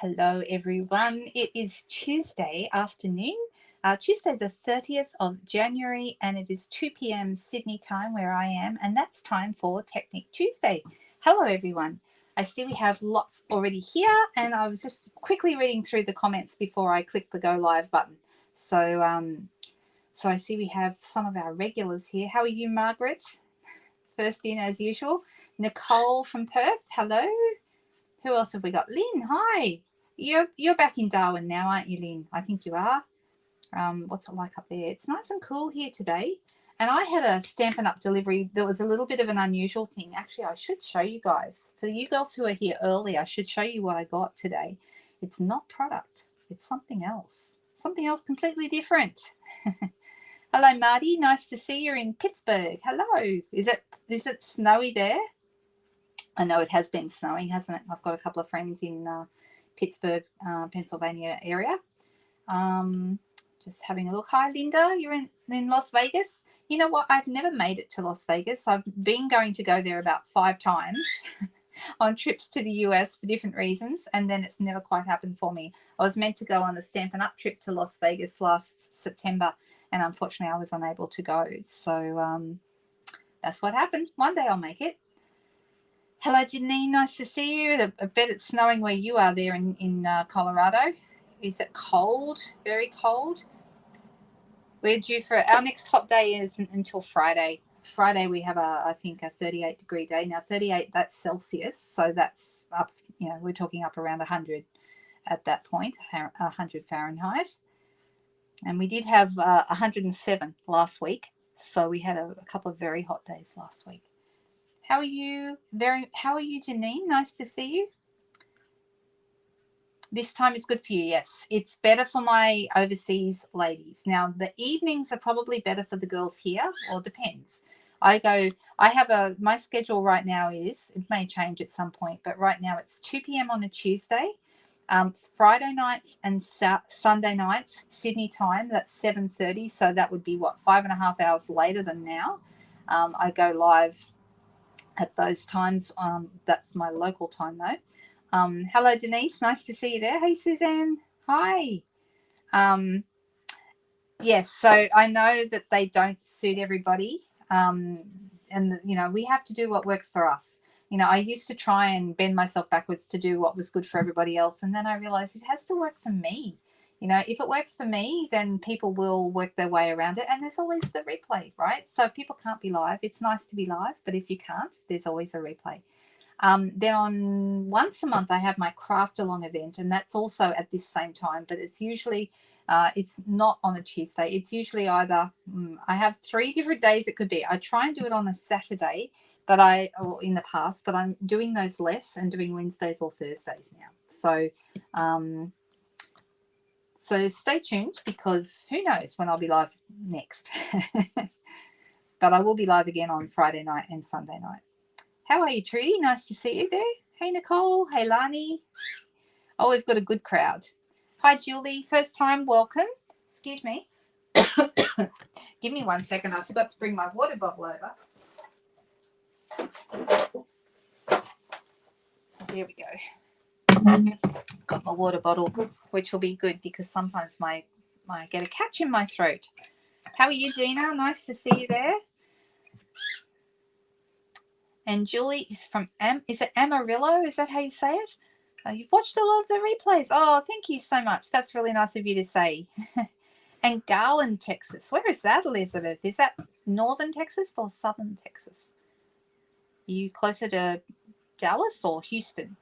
Hello everyone, it is Tuesday afternoon, Tuesday the 30th of January, and it is 2 p.m. Sydney time where I am, and that's time for Technique Tuesday. Hello everyone. I see we have lots already here, and I was just quickly reading through the comments before I click the go live button. So I see we have some of our regulars here. How are you, Margaret? First in as usual. Nicole from Perth, hello. Who else have we got? Lynn, hi. You're back in Darwin now, aren't you, Lynn? I think you are. What's it like up there? It's nice and cool here today. And I had a Stampin' Up delivery that was a little bit of an unusual thing. Actually, I should show you guys. For you girls who are here early, I should show you what I got today. It's not product. It's something else. Something else completely different. Hello, Marty. Nice to see you in Pittsburgh. Hello. Is it snowy there? I know it has been snowing, hasn't it? I've got a couple of friends in Pittsburgh, Pennsylvania area. Just having a look. Hi, Linda. You're in Las Vegas. You know what? I've never made it to Las Vegas. I've been going to go there about 5 times on trips to the US for different reasons, and then it's never quite happened for me. I was meant to go on the Stampin' Up trip to Las Vegas last September, and unfortunately I was unable to go. So that's what happened. One day I'll make it. Hello, Janine. Nice to see you. I bet it's snowing where you are there in Colorado. Is it cold? Very cold? We're due for our next hot day isn't until Friday. Friday we have I think a 38-degree day. Now 38, that's Celsius, so that's up. We're talking up around 100 at that point, 100 Fahrenheit. And we did have 107 last week, so we had a couple of very hot days last week. How are you? How are you, Janine? Nice to see you. This time is good for you. Yes, it's better for my overseas ladies. Now the evenings are probably better for the girls here, or depends. My schedule right now is, it may change at some point, but right now it's 2 p.m. on a Tuesday, Friday nights and Sunday nights Sydney time. That's 7:30, so that would be 5.5 hours later than now. I go live at those times. That's my local time though. Hello, Denise. Nice to see you there. Hey, Suzanne. Hi. Yes, so I know that they don't suit everybody. And, we have to do what works for us. I used to try and bend myself backwards to do what was good for everybody else. And then I realized it has to work for me. If it works for me, then people will work their way around it. And there's always the replay, right? So if people can't be live, it's nice to be live. But if you can't, there's always a replay. Then on once a month, I have my craft along event. And that's also at this same time. But it's usually, it's not on a Tuesday. It's usually either, I have 3 different days it could be. I try and do it on a Saturday, or in the past, but I'm doing those less and doing Wednesdays or Thursdays now. So stay tuned, because who knows when I'll be live next. But I will be live again on Friday night and Sunday night. How are you, Trudy? Nice to see you there. Hey, Nicole. Hey, Lani. Oh, we've got a good crowd. Hi, Julie. First time, welcome. Excuse me. Give me 1 second. I forgot to bring my water bottle over. There we go. Got my water bottle, which will be good because sometimes I get a catch in my throat. How are you, Gina? Nice to see you there. And Julie is from is it Amarillo? Is that how you say it? You've watched a lot of the replays. Oh, thank you so much. That's really nice of you to say. And Garland, Texas. Where is that, Elizabeth? Is that northern Texas or southern Texas? Are you closer to Dallas or Houston?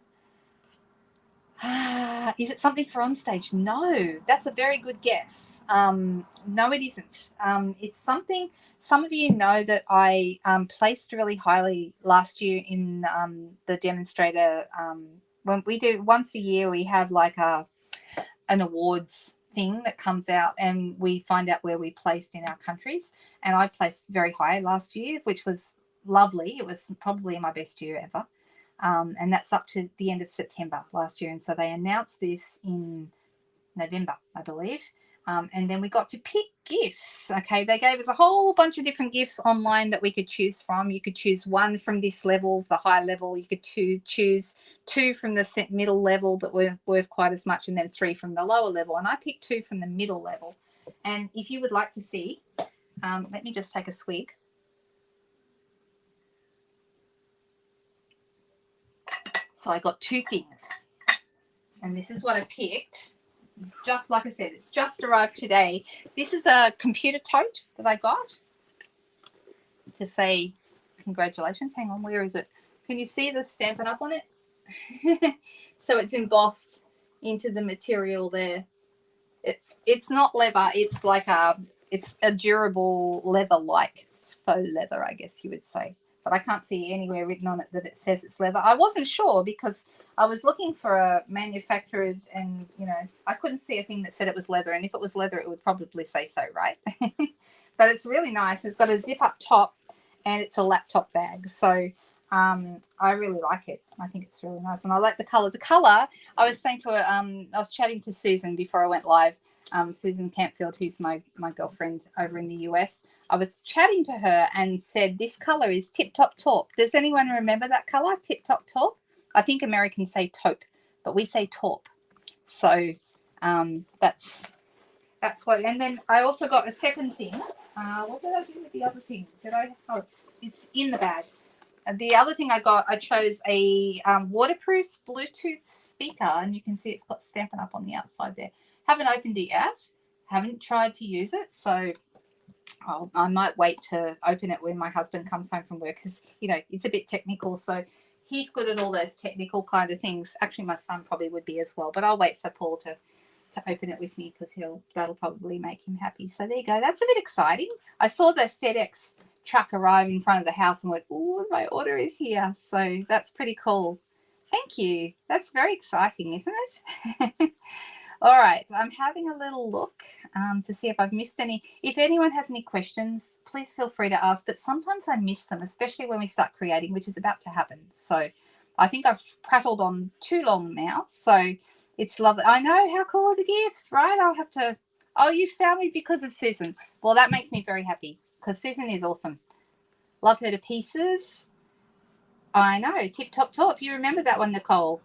Is it something for on stage? No, that's a very good guess. No, it isn't. It's something, some of you know that I placed really highly last year in the demonstrator. When we do once a year, we have like an awards thing that comes out, and we find out where we placed in our countries. And I placed very high last year, which was lovely. It was probably my best year ever. And that's up to the end of September last year. And so they announced this in November, I believe. And then we got to pick gifts. Okay, they gave us a whole bunch of different gifts online that we could choose from. You could choose one from this level, the high level. You could choose two from the middle level that were worth quite as much, and then 3 from the lower level. And I picked 2 from the middle level. And if you would like to see, let me just take a swig. So I got 2 things. And this is what I picked. It's just like I said, it's just arrived today. This is a computer tote that I got to say congratulations. Hang on, where is it? Can you see the Stampin' Up on it? So it's embossed into the material there. It's not leather. It's like it's a durable leather-like. It's faux leather, I guess you would say. But I can't see anywhere written on it that it says it's leather. I wasn't sure because I was looking for a manufacturer and, you know, I couldn't see a thing that said it was leather. And if it was leather, it would probably say so, right? But it's really nice. It's got a zip-up top and it's a laptop bag. So I really like it. I think it's really nice. And I like the colour. The colour, I was saying to her, I was chatting to Susan before I went live, Susan Campfield, who's my girlfriend over in the US. I was chatting to her and said, this colour is Tip Top Taupe. Does anyone remember that colour, Tip Top Taupe? I think Americans say taupe, but we say taupe. So that's what. And then I also got a second thing. What did I do with the other thing? Oh, it's in the bag. The other thing I got, I chose a waterproof Bluetooth speaker, and you can see it's got Stampin' Up on the outside there. Haven't opened it yet. Haven't tried to use it, so I might wait to open it when my husband comes home from work because, you know, it's a bit technical. So he's good at all those technical kind of things. Actually, my son probably would be as well, but I'll wait for Paul to open it with me because that'll probably make him happy. So there you go. That's a bit exciting. I saw the FedEx truck arrive in front of the house and went, oh, my order is here. So that's pretty cool. Thank you. That's very exciting, isn't it? All right, I'm having a little look to see if I've missed any. If anyone has any questions, please feel free to ask, but sometimes I miss them, especially when we start creating, which is about to happen. So I think I've prattled on too long now, so it's lovely. I know, how cool are the gifts, right? I'll have to, oh, you found me because of Susan. Well, that makes me very happy because Susan is awesome. Love her to pieces. I know, Tip Top Top. You remember that one, Nicole.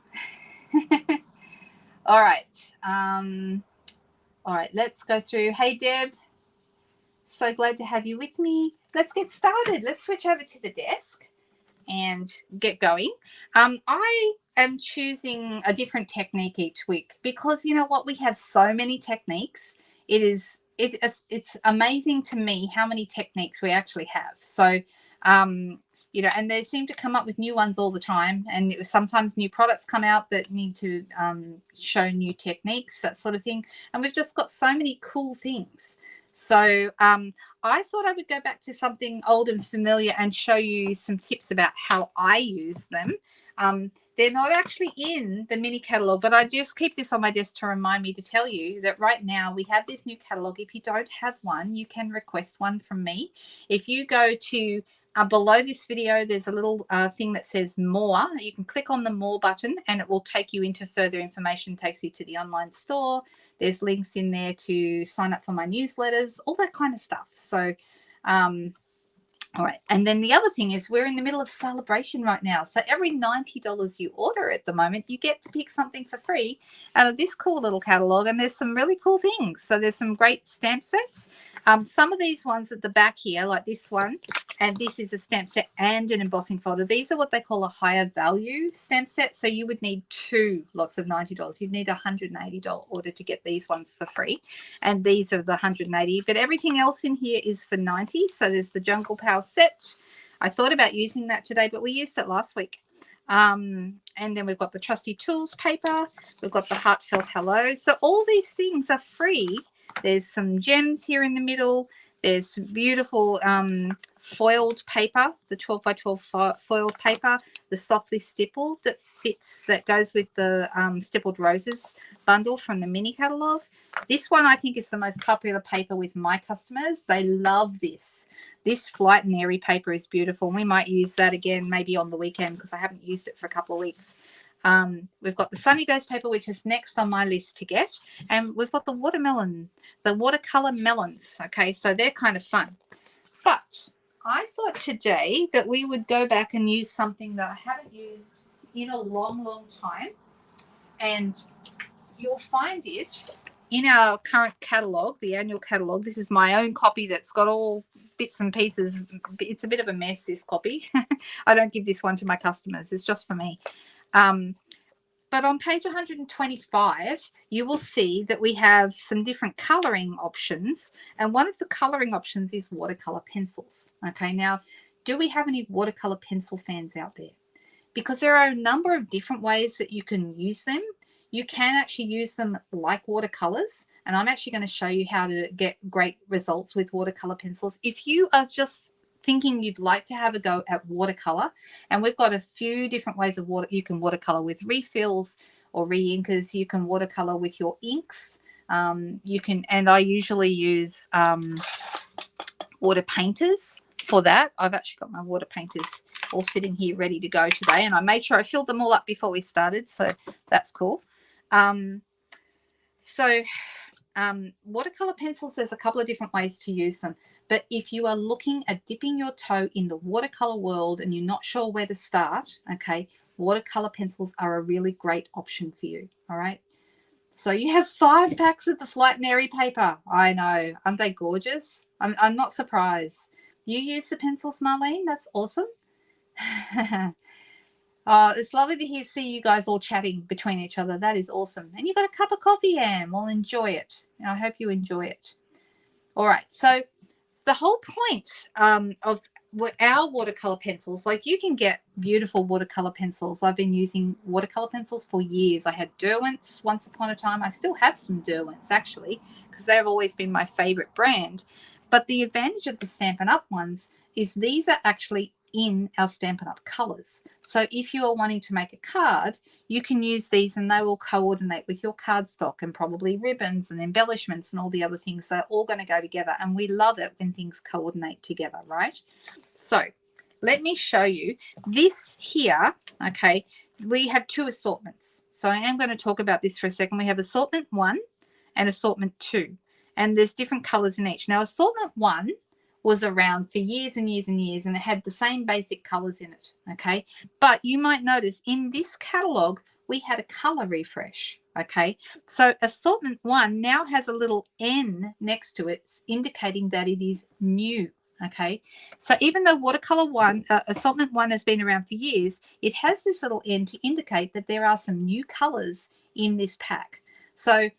All right. All right, let's go through. Hey, Deb. So glad to have you with me. Let's get started. Let's switch over to the desk and get going. I am choosing a different technique each week because, you know what, we have so many techniques. It's amazing to me how many techniques we actually have. So, you know, and they seem to come up with new ones all the time. And sometimes new products come out that need to show new techniques, that sort of thing. And we've just got so many cool things. So I thought I would go back to something old and familiar and show you some tips about how I use them. They're not actually in the mini catalog, but I just keep this on my desk to remind me to tell you that right now we have this new catalog. If you don't have one, you can request one from me. If you go to below this video, there's a little thing that says more. You can click on the more button and it will take you into further information, takes you to the online store. There's links in there to sign up for my newsletters, all that kind of stuff. So, all right. And then the other thing is we're in the middle of celebration right now. So every $90 you order at the moment, you get to pick something for free out of this cool little catalog. And there's some really cool things. So there's some great stamp sets. Some of these ones at the back here, like this one, and this is a stamp set and an embossing folder. These are what they call a higher value stamp set. So you would need 2 lots of $90. You'd need a $180 order to get these ones for free. And these are the $180. But everything else in here is for $90. So there's the Jungle Power set. I thought about using that today, but we used it last week. And then we've got the Trusty Tools paper. We've got the Heartfelt Hello. So all these things are free. There's some gems here in the middle. There's some beautiful foiled paper, the 12 by 12 foiled paper, the softly stippled that goes with the stippled roses bundle from the mini catalogue. This one I think is the most popular paper with my customers. They love this. This Flight and Airy paper is beautiful. We might use that again maybe on the weekend because I haven't used it for a couple of weeks. We've got the Sunny Days paper, which is next on my list to get. And we've got the watercolor melons. Okay, so they're kind of fun. But I thought today that we would go back and use something that I haven't used in a long, long time. And you'll find it in our current catalogue, the annual catalogue. This is my own copy that's got all bits and pieces. It's a bit of a mess, this copy. I don't give this one to my customers. It's just for me. But on page 125, you will see that we have some different colouring options. And one of the colouring options is watercolour pencils. Okay, now, do we have any watercolour pencil fans out there? Because there are a number of different ways that you can use them. You can actually use them like watercolors, and I'm actually going to show you how to get great results with watercolor pencils. If you are just thinking you'd like to have a go at watercolor, and we've got a few different ways of you can watercolor with refills or re-inkers. You can watercolor with your inks. You can, and I usually use water painters for that. I've actually got my water painters all sitting here ready to go today, and I made sure I filled them all up before we started, so that's cool. Watercolor pencils, there's a couple of different ways to use them, but if you are looking at dipping your toe in the watercolor world and you're not sure where to start, okay, watercolor pencils are a really great option for you. All right, so you have 5 packs of the Flight and Airy paper. I know, aren't they gorgeous? I'm not surprised. You use the pencils, Marlene? That's awesome. Oh, it's lovely to see you guys all chatting between each other. That is awesome. And you've got a cup of coffee, Anne. Well, enjoy it. I hope you enjoy it. All right. So the whole point of our watercolor pencils, like you can get beautiful watercolor pencils. I've been using watercolor pencils for years. I had Derwent's once upon a time. I still have some Derwent's actually, because they've always been my favorite brand. But the advantage of the Stampin' Up ones is these are actually in our Stampin' Up colors. So if you are wanting to make a card, you can use these and they will coordinate with your cardstock and probably ribbons and embellishments and all the other things. They're all going to go together, and we love it when things coordinate together, right? So let me show you this here. Okay, we have 2 assortments. So I am going to talk about this for a second. We have assortment 1 and assortment 2, and there's different colors in each. Now assortment 1 was around for years and years and years, and it had the same basic colors in it, okay? But you might notice in this catalog, we had a color refresh, okay? So assortment 1 now has a little N next to it, indicating that it is new, okay? So even though watercolor 1, assortment 1 has been around for years, it has this little N to indicate that there are some new colors in this pack. So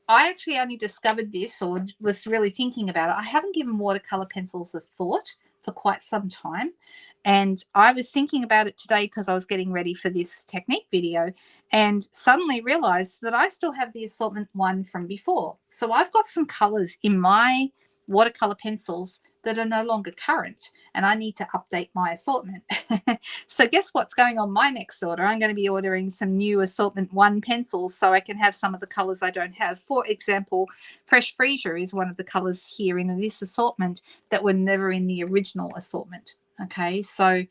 I actually only discovered this, or was really thinking about it. I haven't given watercolor pencils a thought for quite some time. And I was thinking about it today because I was getting ready for this technique video, and suddenly realized that I still have the assortment 1 from before. So I've got some colors in my watercolor pencils that are no longer current, and I need to update my assortment. So guess what's going on my next order? I'm going to be ordering some new assortment 1 pencils so I can have some of the colors I don't have. For example, Fresh Freesia is one of the colors here in this assortment that were never in the original assortment. Okay, so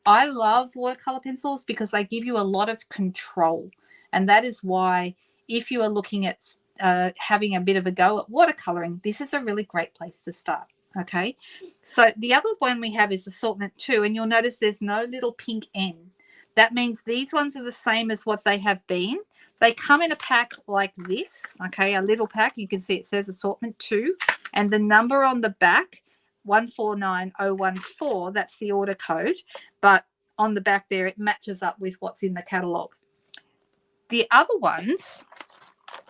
I love watercolor pencils because they give you a lot of control, and that is why if you are looking at having a bit of a go at watercoloring, this is a really great place to start. Okay, so the other one we have is assortment 2, and you'll notice there's no little pink N. That means these ones are the same as what they have been. They come in a pack like this, okay, a little pack. You can see it says assortment 2, and the number on the back, 149014, that's the order code, but on the back there it matches up with what's in the catalogue. The other ones,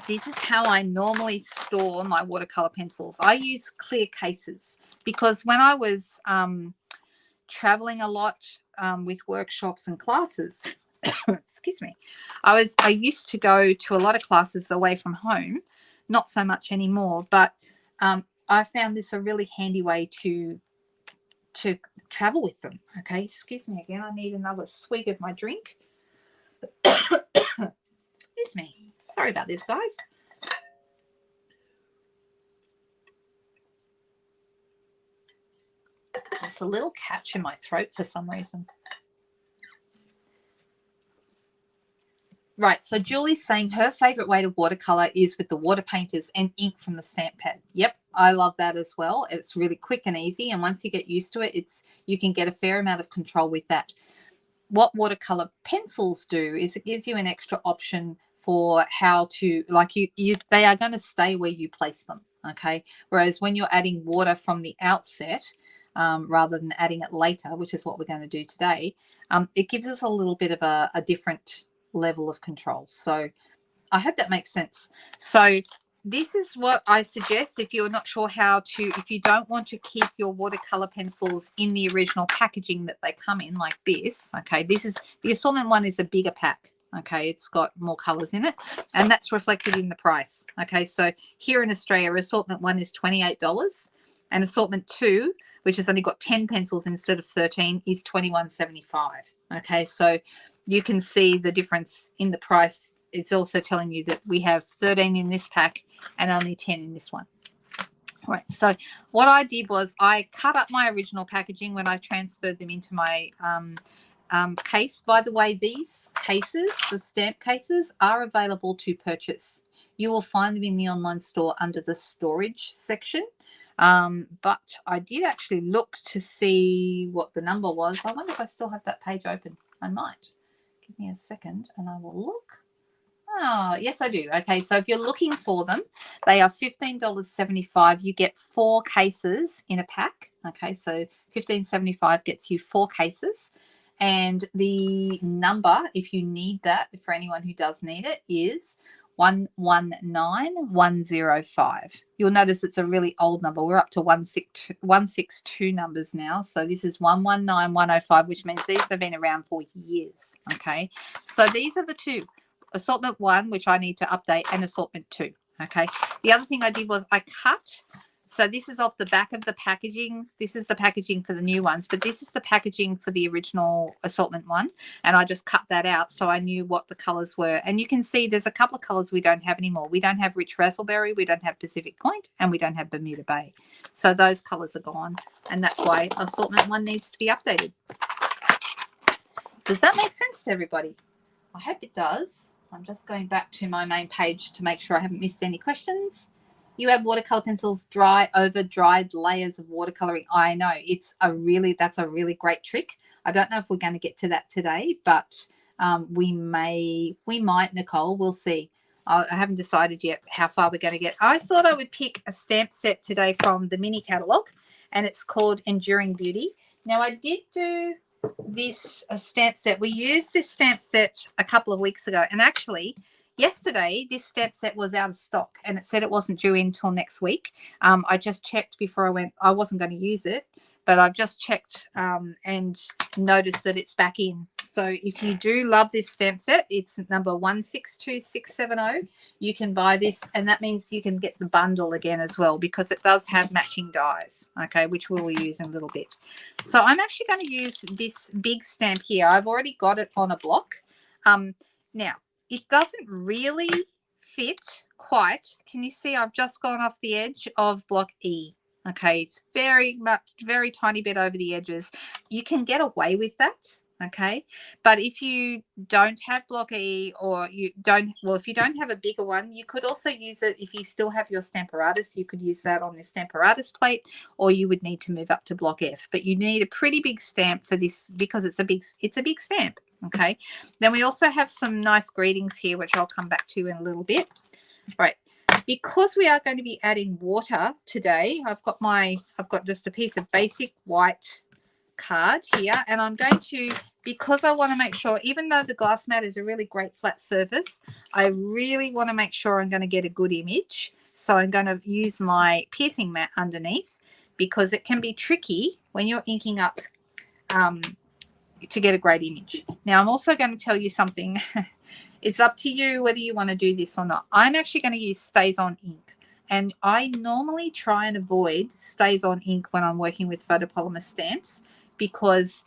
this is how I normally store my watercolor pencils. I use clear cases because when I was traveling a lot with workshops and classes, excuse me, I used to go to a lot of classes away from home, not so much anymore, but I found this a really handy way to travel with them. Okay, excuse me again, I need another swig of my drink. Excuse me, sorry about this, guys. There's a little catch in my throat for some reason. Right, so Julie's saying her favourite way to watercolour is with the water painters and ink from the stamp pad. Yep, I love that as well. It's really quick and easy, and once you get used to it, you can get a fair amount of control with that. What watercolor pencils do is it gives you an extra option for how to, like, they are going to stay where you place them, okay? Whereas when you're adding water from the outset, rather than adding it later, which is what we're going to do today, it gives us a little bit of a different level of control. So I hope that makes sense. So this is what I suggest if you're not sure how to, if you don't want to keep your watercolor pencils in the original packaging that they come in like this. Okay, this is the assortment one, is a bigger pack. Okay, it's got more colors in it, and that's reflected in the price. Okay, so here in Australia, assortment one is $28, and assortment two, which has only got 10 pencils instead of 13, is $21.75. Okay, so you can see the difference in the price. It's also telling you that we have 13 in this pack and only 10 in this one. All right, so what I did was I cut up my original packaging when I transferred them into my case. By the way, these cases, the stamp cases, are available to purchase. You will find them in the online store under the storage section. But I did actually look to see what the number was. I wonder if I still have that page open. I might. Give me a second and I will look. Oh, yes, I do. Okay, so if you're looking for them, they are $15.75. You get 4 cases in a pack. Okay, so $15.75 gets you 4 cases. And the number, if you need that, for anyone who does need it, is 119105. You'll notice it's a really old number. We're up to 162 numbers now. So this is 119105, which means these have been around for years. Okay, so these are the two. Assortment one, which I need to update, and assortment two. Okay, the other thing I did was I cut. So this is off the back of the packaging. This is the packaging for the new ones, but this is the packaging for the original assortment one. And I just cut that out so I knew what the colors were. And you can see there's a couple of colors we don't have anymore. We don't have Rich Razzleberry, we don't have Pacific Point, and we don't have Bermuda Bay. So those colors are gone. And that's why assortment one needs to be updated. Does that make sense to everybody? I hope it does. I'm just going back to my main page to make sure I haven't missed any questions. You have watercolor pencils dry over dried layers of watercoloring. I know that's a really great trick. I don't know if we're going to get to that today, but we might, Nicole. We'll see. I haven't decided yet how far we're going to get. I thought I would pick a stamp set today from the mini catalog, and it's called Enduring Beauty. Now, I did do this stamp set. We used this stamp set a couple of weeks ago, and actually yesterday this stamp set was out of stock and it said it wasn't due in until next week. I just checked before I went. I wasn't going to use it, but I've just checked and noticed that it's back in. So if you do love this stamp set, it's number 162670. You can buy this, and that means you can get the bundle again as well, because it does have matching dies, okay, which we will use in a little bit. So I'm actually going to use this big stamp here. I've already got it on a block. Now, it doesn't really fit quite. Can you see I've just gone off the edge of block E? Okay, it's very tiny bit over the edges. You can get away with that, okay? But if you don't have block E, or if you don't have a bigger one, you could also use it if you still have your Stamparatus. You could use that on your Stamparatus plate, or you would need to move up to block F. But you need a pretty big stamp for this because it's a big stamp, okay? Then we also have some nice greetings here, which I'll come back to in a little bit. Right. Because we are going to be adding water today, I've got just a piece of basic white card here, and I'm going to, because I want to make sure, even though the glass mat is a really great flat surface, I really want to make sure I'm going to get a good image. So I'm going to use my piercing mat underneath, because it can be tricky when you're inking up to get a great image. Now, I'm also going to tell you something. It's up to you whether you want to do this or not. I'm actually going to use Stays On ink. And I normally try and avoid Stays On ink when I'm working with photopolymer stamps, because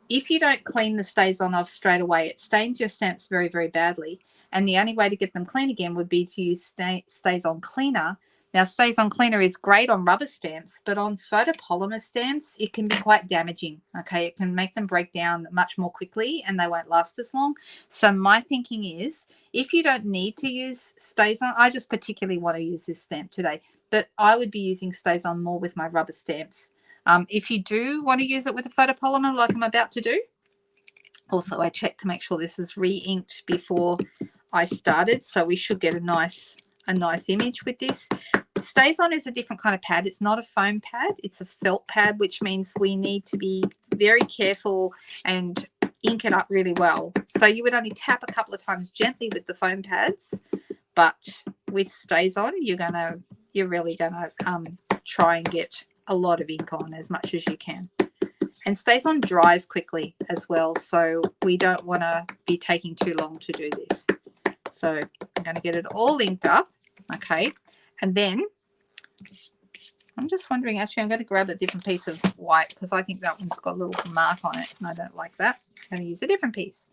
if you don't clean the Stays On off straight away, it stains your stamps very, very badly. And the only way to get them clean again would be to use Stays On cleaner Now, StazOn Cleaner is great on rubber stamps, but on photopolymer stamps, it can be quite damaging, okay? It can make them break down much more quickly and they won't last as long. So my thinking is, if you don't need to use StazOn, I just particularly want to use this stamp today, but I would be using StazOn more with my rubber stamps. If you do want to use it with a photopolymer like I'm about to do, also I checked to make sure this is re-inked before I started, so we should get a nice image with this. StazOn is a different kind of pad. It's not a foam pad, it's a felt pad, which means we need to be very careful and ink it up really well. So you would only tap a couple of times gently with the foam pads, but with StazOn you're really gonna try and get a lot of ink on, as much as you can. And StazOn dries quickly as well, so we don't want to be taking too long to do this. So I'm going to get it all inked up, okay? And then I'm just wondering, actually I'm going to grab a different piece of white because I think that one's got a little mark on it and I don't like that. I'm going to use a different piece.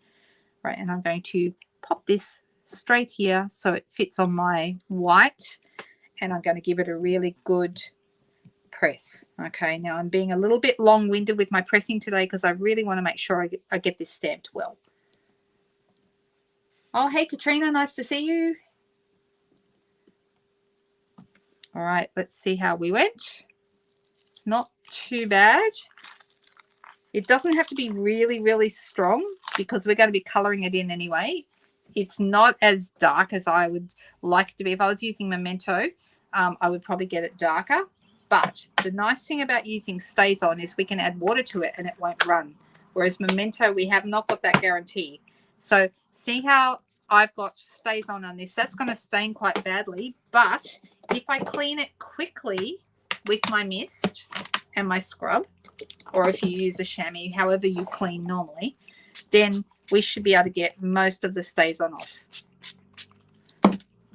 Right, and I'm going to pop this straight here so it fits on my white, and I'm going to give it a really good press. Okay, now I'm being a little bit long-winded with my pressing today because I really want to make sure I get this stamped well. Oh, hey Katrina, nice to see you. All right, let's see how we went. It's not too bad. It doesn't have to be really, really strong because we're going to be coloring it in anyway. It's not as dark as I would like it to be. If I was using Memento, I would probably get it darker. But the nice thing about using StazOn is we can add water to it and it won't run. Whereas Memento, we have not got that guarantee. So see how I've got StazOn on this? That's going to stain quite badly. But if I clean it quickly with my mist and my scrub, or if you use a chamois, however you clean normally, then we should be able to get most of the StazOn off.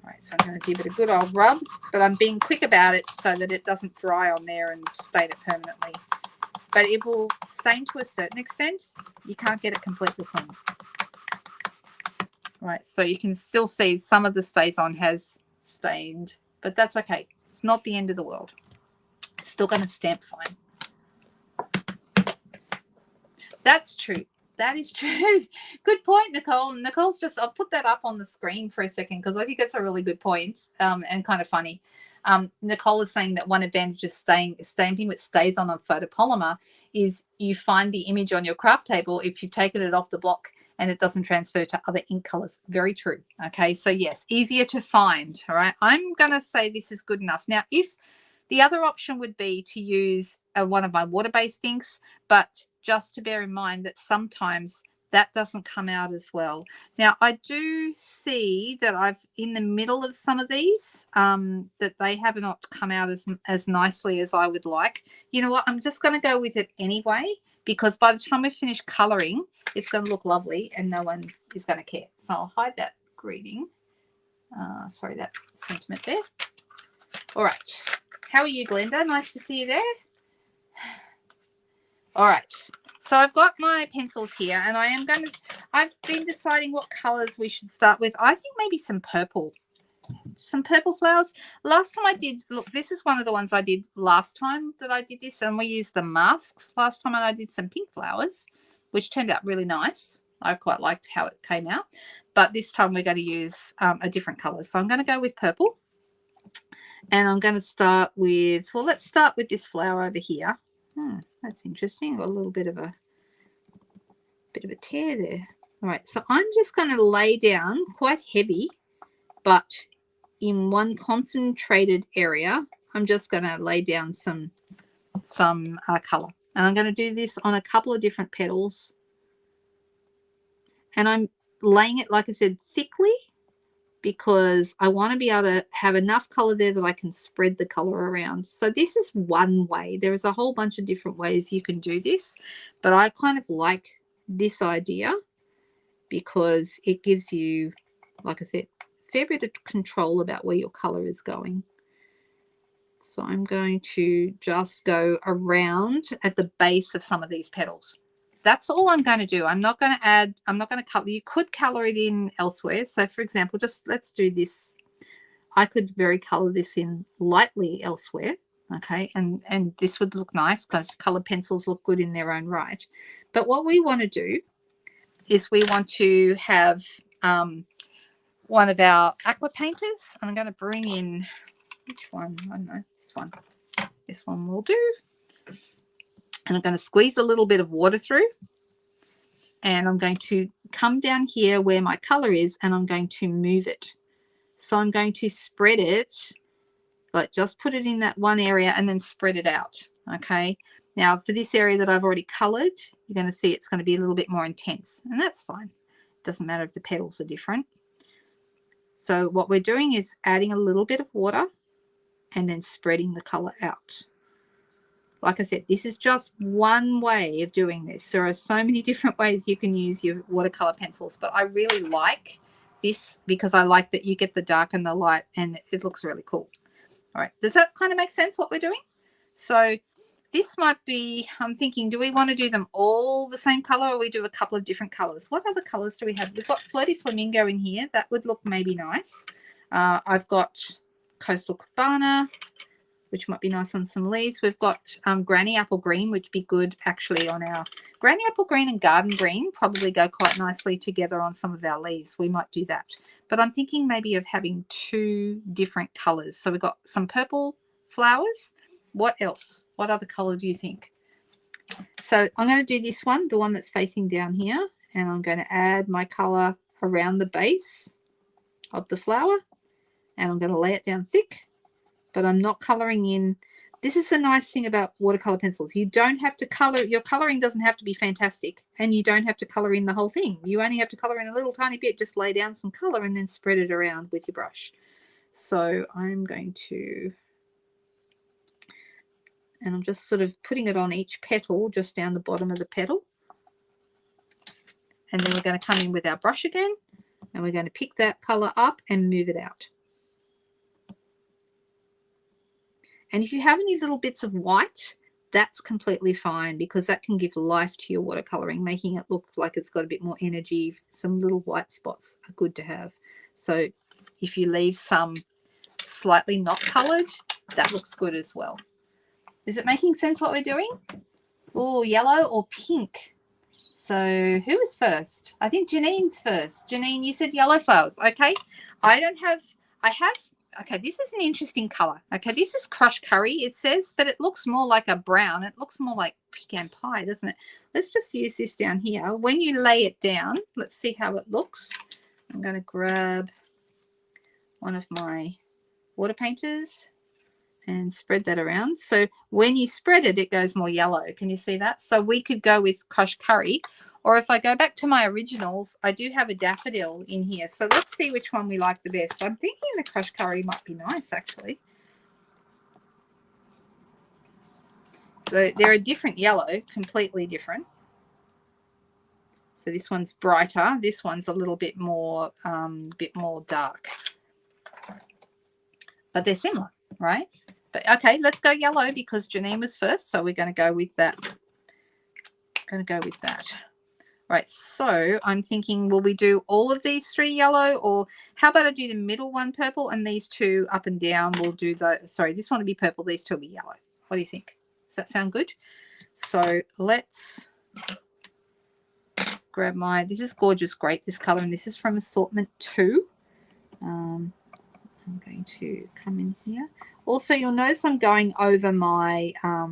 Right, so I'm going to give it a good old rub, but I'm being quick about it so that it doesn't dry on there and stain it permanently. But it will stain to a certain extent. You can't get it completely clean. Right, so you can still see some of the StazOn has stained, but that's okay. It's not the end of the world. It's still going to stamp fine. That's true. That is true. Good point, Nicole. Nicole's just, I'll put that up on the screen for a second because I think it's a really good point and kind of funny. Nicole is saying that one advantage of stamping with StazOn on photopolymer is you find the image on your craft table if you've taken it off the block and it doesn't transfer to other ink colors. Very true. Okay, so yes, easier to find. All right, I'm going to say this is good enough. Now, if the other option would be to use one of my water-based inks, but just to bear in mind that sometimes that doesn't come out as well. Now, I do see that I've in the middle of some of these that they have not come out as nicely as I would like. You know what? I'm just going to go with it anyway because by the time we finish colouring, it's going to look lovely and no one is going to care. So I'll hide that greeting. Sorry, that sentiment there. All right. How are you, Glenda? Nice to see you there. All right, so I've got my pencils here and I've been deciding what colors we should start with. I think maybe some purple flowers. Last time I did, look, this is one of the ones I did last time that I did this, and we used the masks last time and I did some pink flowers, which turned out really nice. I quite liked how it came out, but this time we're going to use a different color. So I'm going to go with purple and I'm going to start with, well, let's start with this flower over here. That's interesting. Got a little bit of a tear there. All right, so I'm just going to lay down quite heavy, but in one concentrated area. I'm just going to lay down some color, and I'm going to do this on a couple of different petals. And I'm laying it, like I said, thickly because I want to be able to have enough color there that I can spread the color around. So this is one way. There is a whole bunch of different ways you can do this, but I kind of like this idea because it gives you, like I said, a fair bit of control about where your color is going. So I'm going to just go around at the base of some of these petals. That's all I'm going to do. I'm not going to add, I'm not going to color. You could color it in elsewhere. So for example, just let's do this I could color this in lightly elsewhere, okay, and this would look nice because colored pencils look good in their own right. But what we want to do is we want to have one of our aqua painters. I'm going to bring in, which one? I don't know, this one. This one will do. And I'm going to squeeze a little bit of water through. And I'm going to come down here where my color is, and I'm going to move it. So I'm going to spread it, like just put it in that one area and then spread it out. Okay. Now for this area that I've already colored, you're going to see it's going to be a little bit more intense, and that's fine. Doesn't matter if the petals are different. So what we're doing is adding a little bit of water and then spreading the color out. Like I said, this is just one way of doing this. There are so many different ways you can use your watercolor pencils, but I really like this because I like that you get the dark and the light, and it looks really cool. All right, does that kind of make sense what we're doing? So this might be, I'm thinking, do we want to do them all the same color, or we do a couple of different colors? What other colors do we have? We've got Flirty Flamingo in here. That would look maybe nice. I've got Coastal Cabana, which might be nice on some leaves. We've got Granny Apple Green, which would be good actually on our Granny Apple Green and Garden Green probably go quite nicely together on some of our leaves. We might do that. But I'm thinking maybe of having two different colors. So we've got some purple flowers. What else? What other color do you think? So I'm going to do this one, the one that's facing down here, and I'm going to add my color around the base of the flower, and I'm going to lay it down thick. But I'm not coloring in. This is the nice thing about watercolor pencils. You don't have to color. Your coloring doesn't have to be fantastic, and you don't have to color in the whole thing. You only have to color in a little tiny bit. Just lay down some color and then spread it around with your brush. So I'm going to, and I'm just sort of putting it on each petal, just down the bottom of the petal. And then we're going to come in with our brush again, and we're going to pick that color up and move it out. And if you have any little bits of white, that's completely fine, because that can give life to your watercoloring, making it look like it's got a bit more energy. Some little white spots are good to have. So if you leave some slightly not colored, that looks good as well. Is it making sense what we're doing? Oh, yellow or pink? So who was first? I think Janine's first. Janine, you said yellow flowers. Okay. I have, okay, this is an interesting color. Okay, this is crushed curry, it says, but it looks more like a brown. It looks more like pecan pie, doesn't it? Let's just use this down here. When you lay it down, let's see how it looks. I'm going to grab one of my water painters and spread that around. So when you spread it, it goes more yellow. Can you see that? So we could go with crushed curry, or if I go back to my originals, I do have a daffodil in here. So let's see which one we like the best. I'm thinking the crushed curry might be nice, actually. So they're a different yellow, completely different. So this one's brighter. This one's a little bit more dark. But they're similar, right? But okay, let's go yellow because Janine was first. So we're going to go with that. Right, so I'm thinking, will we do all of these three yellow, or how about I do the middle one purple and these two up and down? We'll do the, sorry, this one will be purple, these two will be yellow. What do you think? Does that sound good? So let's grab my, this is gorgeous, great, this color, and this is from assortment 2. I'm going to come in here. Also, you'll notice I'm going over my, are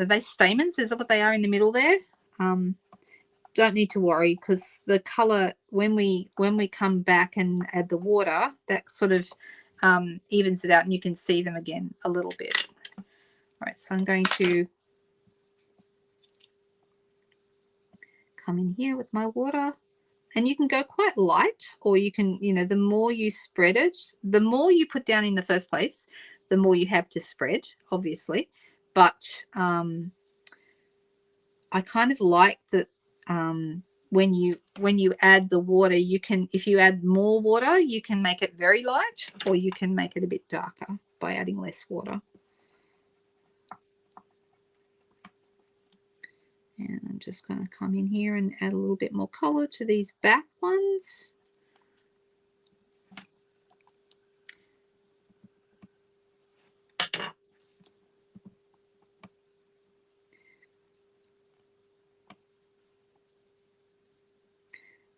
they stamens? Is that what they are in the middle there? Don't need to worry, because the color, when we come back and add the water, that sort of evens it out, and you can see them again a little bit. All right, so I'm going to come in here with my water, and you can go quite light, or you can, you know, the more you spread it, the more you put down in the first place, the more you have to spread, obviously. But I kind of like that when you add the water, you can, if you add more water, you can make it very light, or you can make it a bit darker by adding less water. And I'm just going to come in here and add a little bit more color to these back ones.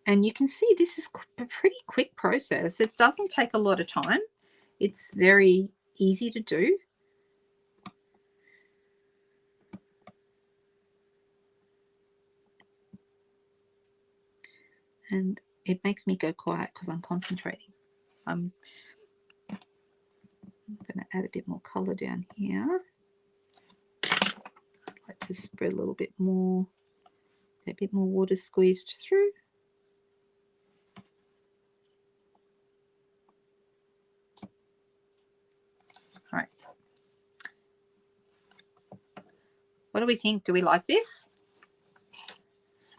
And you can see this is a pretty quick process. It doesn't take a lot of time. It's very easy to do. And it makes me go quiet because I'm concentrating. I'm going to add a bit more colour down here. I'd like to spread a little bit more, a bit more water squeezed through. All right. What do we think? Do we like this?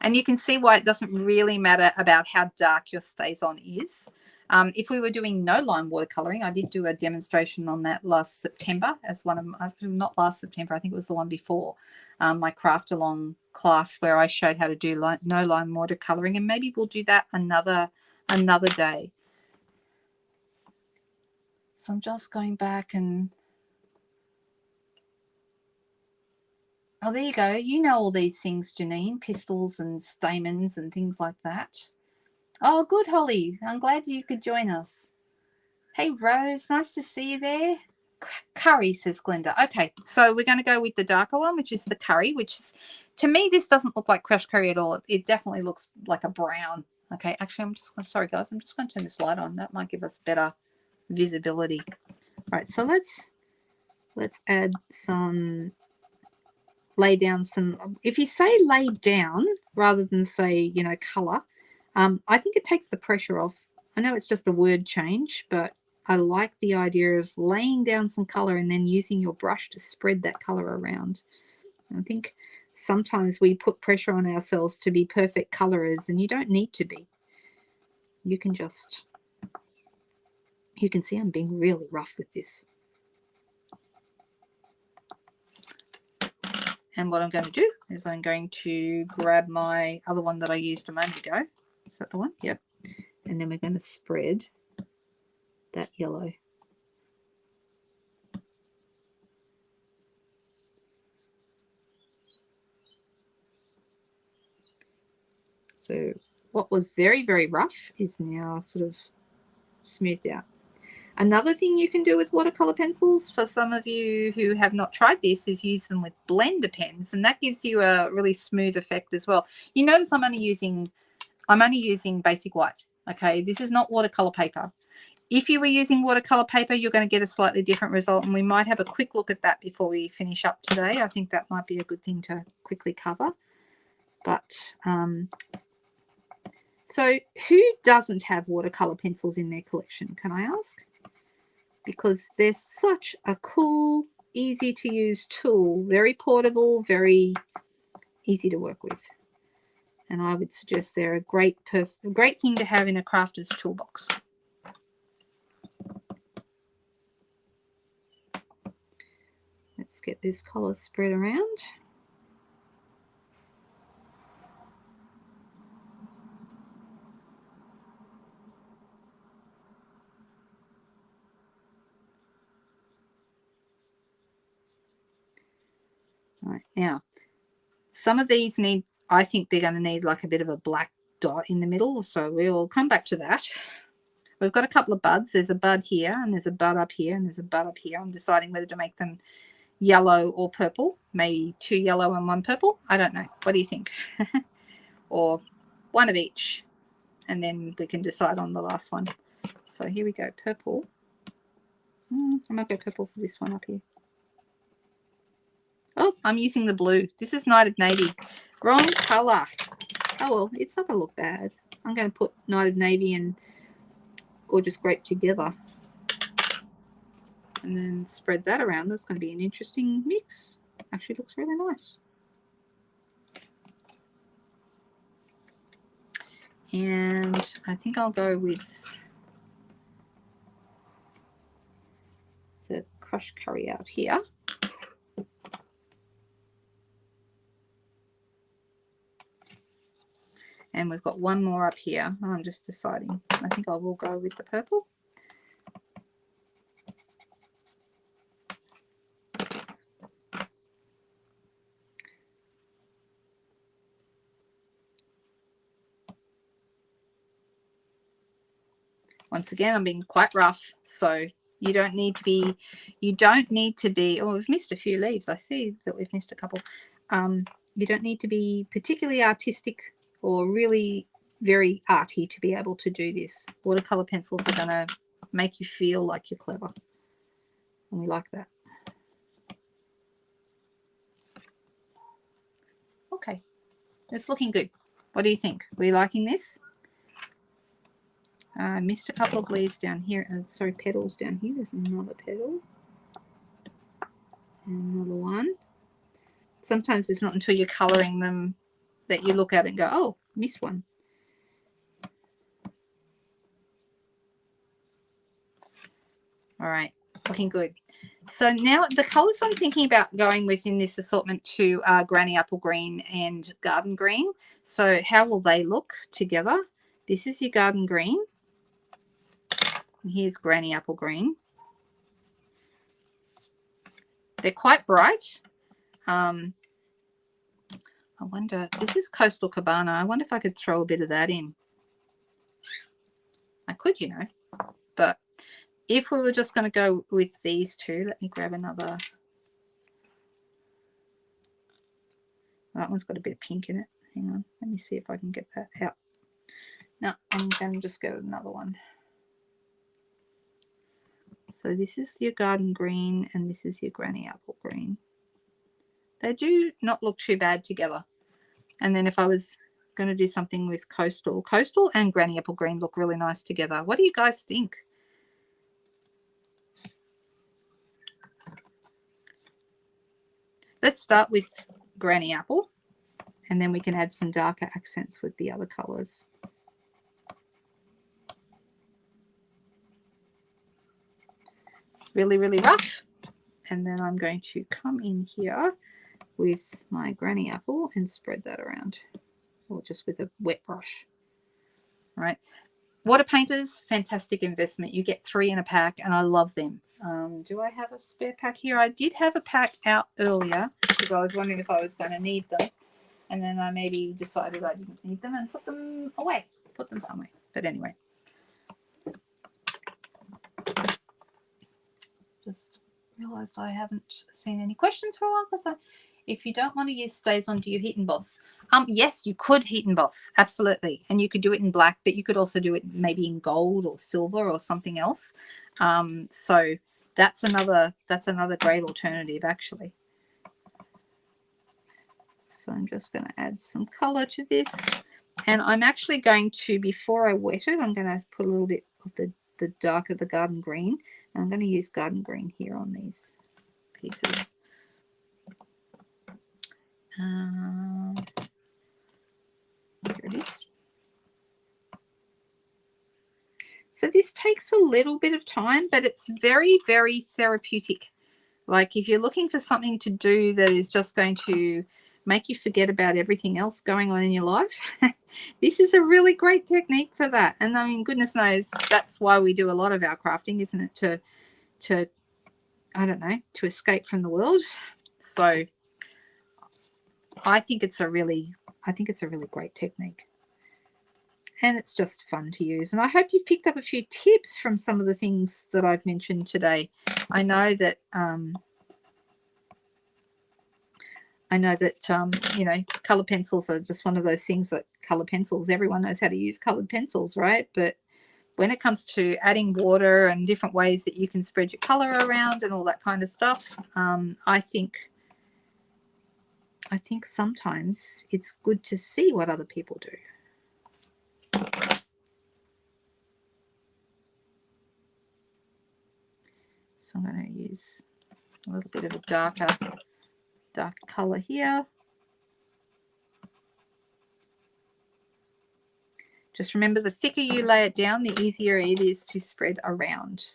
And you can see why it doesn't really matter about how dark your StazOn is. If we were doing no line watercoloring, I did do a demonstration on that last September as one of my, not last September, I think it was the one before, my craft along class where I showed how to do no line watercoloring, and maybe we'll do that another day. So I'm just going back and, oh, there you go. You know all these things, Janine, pistils and stamens and things like that. Oh, good, Holly. I'm glad you could join us. Hey, Rose. Nice to see you there. Curry, says Glenda. Okay, so we're going to go with the darker one, which is the curry, which is, to me, this doesn't look like crushed curry at all. It definitely looks like a brown. Okay, actually, I'm just going to, sorry, guys. I'm just going to turn this light on. That might give us better visibility. All right, so let's add some, lay down some, if you say lay down rather than say, you know, colour, I think it takes the pressure off. I know it's just a word change, but I like the idea of laying down some colour and then using your brush to spread that colour around. I think sometimes we put pressure on ourselves to be perfect colourers, and you don't need to be. You can just, you can see I'm being really rough with this. And what I'm going to do is I'm going to grab my other one that I used a moment ago. Is that the one? Yep. And then we're going to spread that yellow. So what was very, very rough is now sort of smoothed out. Another thing you can do with watercolor pencils, for some of you who have not tried this, is use them with blender pens, and that gives you a really smooth effect as well. You notice I'm only using basic white. Okay, this is not watercolor paper. If you were using watercolor paper, you're going to get a slightly different result, and we might have a quick look at that before we finish up today. I think that might be a good thing to quickly cover. But so who doesn't have watercolor pencils in their collection, can I ask? Because they're such a cool, easy to use tool, very portable, very easy to work with. And I would suggest they're a great thing to have in a crafter's toolbox. Let's get this colour spread around. All right, now some of these need, I think they're going to need like a bit of a black dot in the middle, so we'll come back to that. We've got a couple of buds. There's a bud here, and there's a bud up here, and there's a bud up here. I'm deciding whether to make them yellow or purple, maybe 2 yellow and 1 purple. I don't know. What do you think? Or one of each, and then we can decide on the last one. So here we go, purple. I might go purple for this one up here. Oh, I'm using the blue. This is Night of Navy. Wrong colour. Oh, well, it's not going to look bad. I'm going to put Night of Navy and Gorgeous Grape together. And then spread that around. That's going to be an interesting mix. Actually looks really nice. And I think I'll go with the crushed curry out here. And we've got one more up here. I'm just deciding. I think I will go with the purple. Once again, I'm being quite rough, so you don't need to be, oh, we've missed a few leaves. I see that we've missed a couple. You don't need to be particularly artistic or really very arty to be able to do this. Watercolor pencils are going to make you feel like you're clever, and we like that. Okay, it's looking good. What do you think? Are we liking this? I missed a couple of leaves down here. Sorry, petals down here. There's another petal. And another one. Sometimes it's not until you're colouring them that you look at it and go, oh, missed one. All right, looking good. So now the colours I'm thinking about going with in this assortment too are Granny Apple Green and Garden Green. So how will they look together? This is your Garden Green. And here's Granny Apple Green. They're quite bright. I wonder, this is Coastal Cabana. I wonder if I could throw a bit of that in. I could, you know, but if we were just going to go with these two, let me grab another. That one's got a bit of pink in it. Hang on, let me see if I can get that out. No, I'm going to just go with another one. So this is your Garden Green and this is your Granny Apple Green. They do not look too bad together. And then if I was going to do something with Coastal and Granny Apple Green look really nice together. What do you guys think? Let's start with Granny Apple, and then we can add some darker accents with the other colours. Really, really rough. And then I'm going to come in here with my Granny Apple and spread that around, or just with a wet brush. All right. Water painters, fantastic investment. You get 3 in a pack, and I love them. Do I have a spare pack here? I did have a pack out earlier because I was wondering if I was going to need them. And then I maybe decided I didn't need them and put them away, put them somewhere. But anyway. Just realised I haven't seen any questions for a while because if you don't want to use Stays On, do you heat and emboss? Yes, you could heat and emboss, absolutely. And you could do it in black, but you could also do it maybe in gold or silver or something else. So that's another great alternative, actually. So I'm just going to add some colour to this. And I'm actually going to, before I wet it, I'm going to put a little bit of the dark of the Garden Green. And I'm going to use Garden Green here on these pieces. Here it is. So this takes a little bit of time, but it's very, very therapeutic. Like if you're looking for something to do that is just going to make you forget about everything else going on in your life, this is a really great technique for that. And I mean, goodness knows, that's why we do a lot of our crafting, isn't it? To I don't know, to escape from the world. So I think it's a really great technique. And it's just fun to use. And I hope you've picked up a few tips from some of the things that I've mentioned today. I know that you know, color pencils are just one of those things, that color pencils, everyone knows how to use colored pencils, right? But when it comes to adding water and different ways that you can spread your color around and all that kind of stuff, I think sometimes it's good to see what other people do. So I'm going to use a little bit of a darker color here. Just remember, the thicker you lay it down, the easier it is to spread around.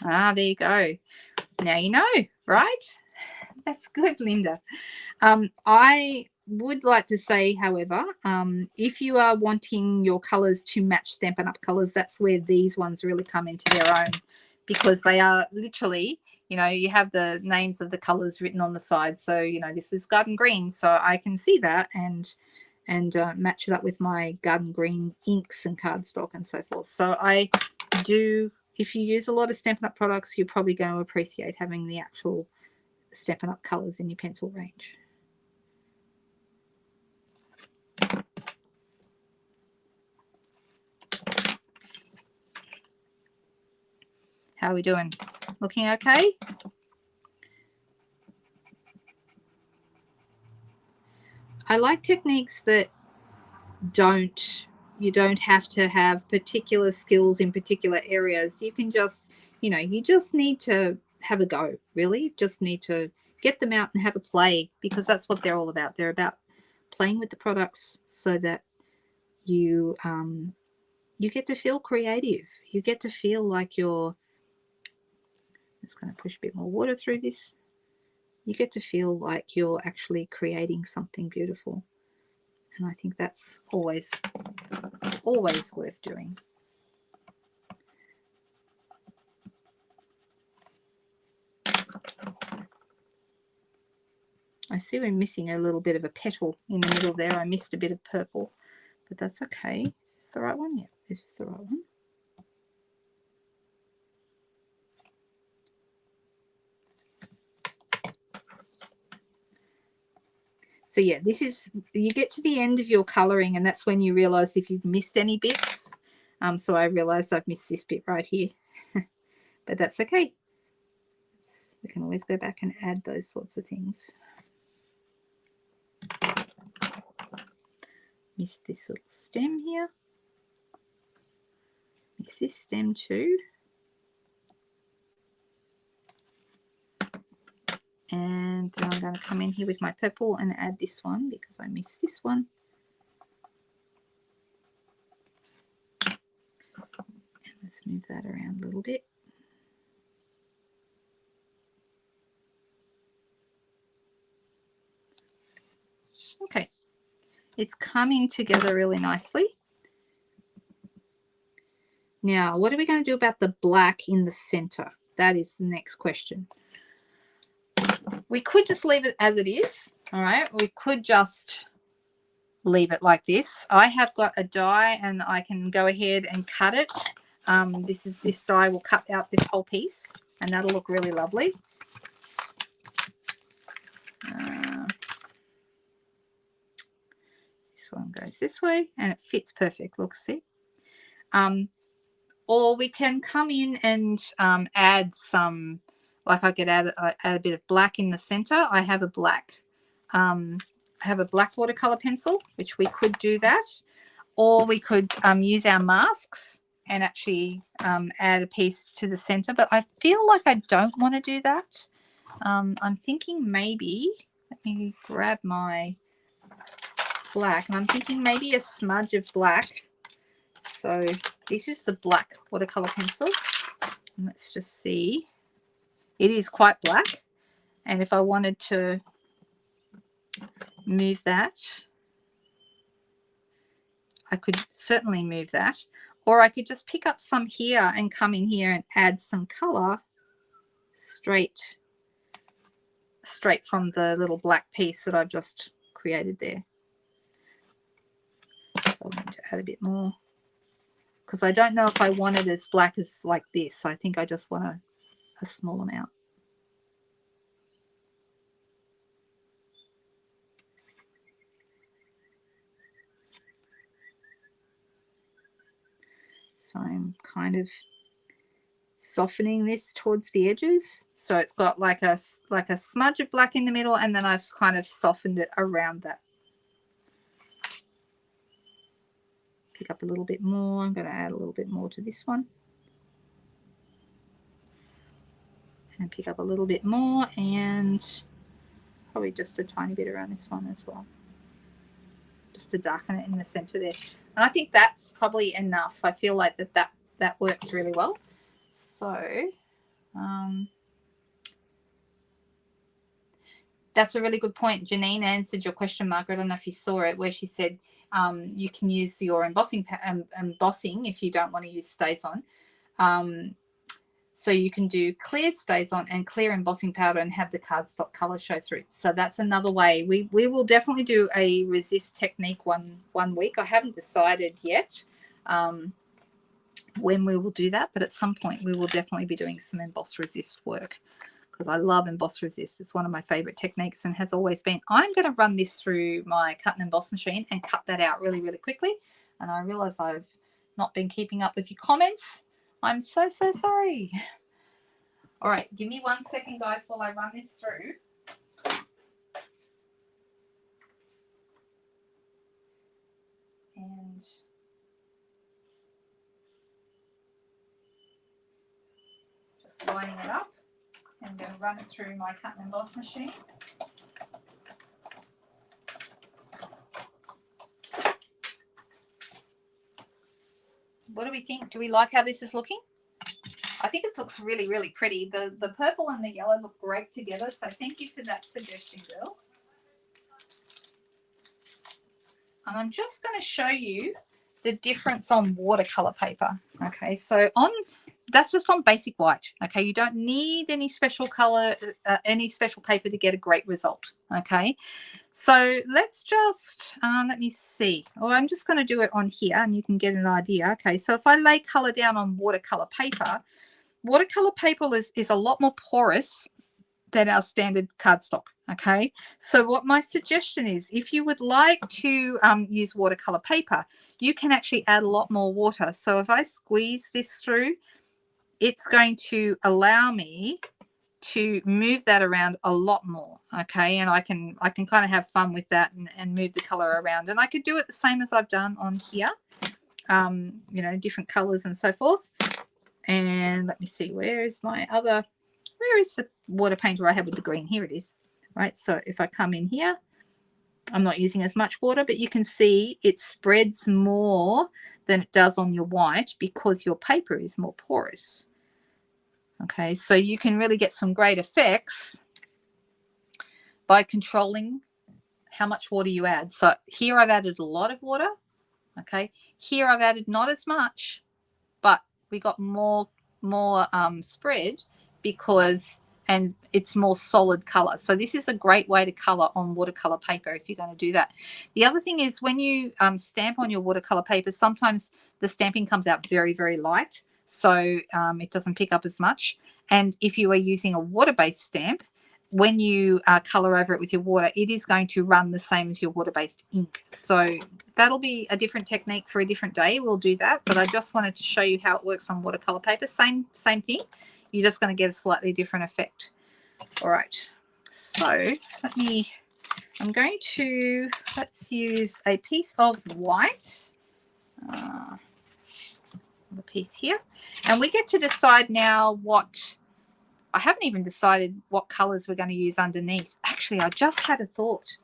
Ah, there you go. Now you know, right? That's good, Linda. I would like to say, however, if you are wanting your colors to match Stampin' Up colors, that's where these ones really come into their own, because they are literally, you know, you have the names of the colors written on the side. So, you know, this is garden green, so I can see that and match it up with my garden green inks and cardstock and so forth. So I do, if you use a lot of Stampin' Up products, you're probably going to appreciate having the actual Stampin' Up colors in your pencil range. How are we doing? Looking okay? I like techniques that you don't have to have particular skills in particular areas. You can just, you know, you just need to have a go, really. Just need to get them out and have a play, because that's what they're all about. They're about playing with the products so that you get to feel creative. You get to feel like you're, just going to push a bit more water through this. You get to feel like you're actually creating something beautiful. And I think that's always worth doing. I see we're missing a little bit of a petal in the middle there. I missed a bit of purple, but that's okay. Is this the right one? Yeah, this is the right one. So yeah, this is, you get to the end of your colouring and that's when you realise if you've missed any bits. So I realised I've missed this bit right here, but that's okay. We can always go back and add those sorts of things. Missed this little stem here. Missed this stem too. And then I'm going to come in here with my purple and add this one because I missed this one. And let's move that around a little bit. Okay, it's coming together really nicely. Now, what are we going to do about the black in the center? That is the next question. We could just leave it as it is. All right, we could just leave it like this. I have got a die and I can go ahead and cut it. This die will cut out this whole piece and that'll look really lovely. This one goes this way and it fits perfect. Look, see? Or we can come in and add some, like I could add a bit of black in the center. I have a black watercolor pencil, which we could do that. Or we could use our masks and actually add a piece to the center. But I feel like I don't want to do that. I'm thinking maybe, let me grab my black, and I'm thinking maybe a smudge of black. So this is the black watercolor pencil. And let's just see. It is quite black. And if I wanted to move that, I could certainly move that. Or I could just pick up some here and come in here and add some color straight from the little black piece that I've just created there. So I need to add a bit more, because I don't know if I want it as black as like this. I think I just want a small amount. So I'm kind of softening this towards the edges. So it's got like a smudge of black in the middle, and then I've kind of softened it around that. Pick up a little bit more. I'm going to add a little bit more to this one. And pick up a little bit more, and probably just a tiny bit around this one as well. Just to darken it in the center there. And I think that's probably enough. I feel like that works really well. So That's a really good point. Janine answered your question, Margaret. I don't know if you saw it, where she said you can use your embossing if you don't want to use StazOn. So you can do clear StazOn and clear embossing powder and have the cardstock color show through. So that's another way. We will definitely do a resist technique one week. I haven't decided yet when we will do that, but at some point we will definitely be doing some emboss resist work, because I love emboss resist. It's one of my favorite techniques and has always been. I'm going to run this through my cut and emboss machine and cut that out really, really quickly. And I realize I've not been keeping up with your comments. I'm so sorry. All right, give me 1 second, guys, while I run this through. And just lining it up. I'm going to run it through my cut and emboss machine. What do we think? Do we like how this is looking? I think it looks really, really pretty. The purple and the yellow look great together. So thank you for that suggestion, girls. And I'm just going to show you the difference on watercolor paper. Okay, so that's just on basic white. Okay, you don't need any special color, any special paper to get a great result. Okay, so let's just let me see. I'm just going to do it on here and you can get an idea. Okay, so if I lay color down on watercolor paper is a lot more porous than our standard cardstock. Okay, so what my suggestion is, if you would like to use watercolor paper, you can actually add a lot more water. So if I squeeze this through, it's going to allow me to move that around a lot more. Okay, and I can kind of have fun with that and move the color around. And I could do it the same as I've done on here, you know, different colors and so forth. And let me see, where is the water painter I have with the green? Here it is. Right, so if I come in here, I'm not using as much water, but you can see it spreads more than it does on your white because your paper is more porous. Okay, so you can really get some great effects by controlling how much water you add. So here I've added a lot of water. Okay, here I've added not as much, but we got more spread because, and it's more solid color. So this is a great way to color on watercolor paper if you're going to do that. The other thing is when you stamp on your watercolor paper, sometimes the stamping comes out very, very light. So it doesn't pick up as much. And if you are using a water-based stamp, when you color over it with your water, it is going to run the same as your water-based ink. So that'll be a different technique for a different day. We'll do that. But I just wanted to show you how it works on watercolor paper. Same thing. You're just going to get a slightly different effect. All right. So I'm going to, let's use a piece of white. The piece here. And we get to decide now what, I haven't even decided what colors we're going to use underneath. Actually, I just had a thought.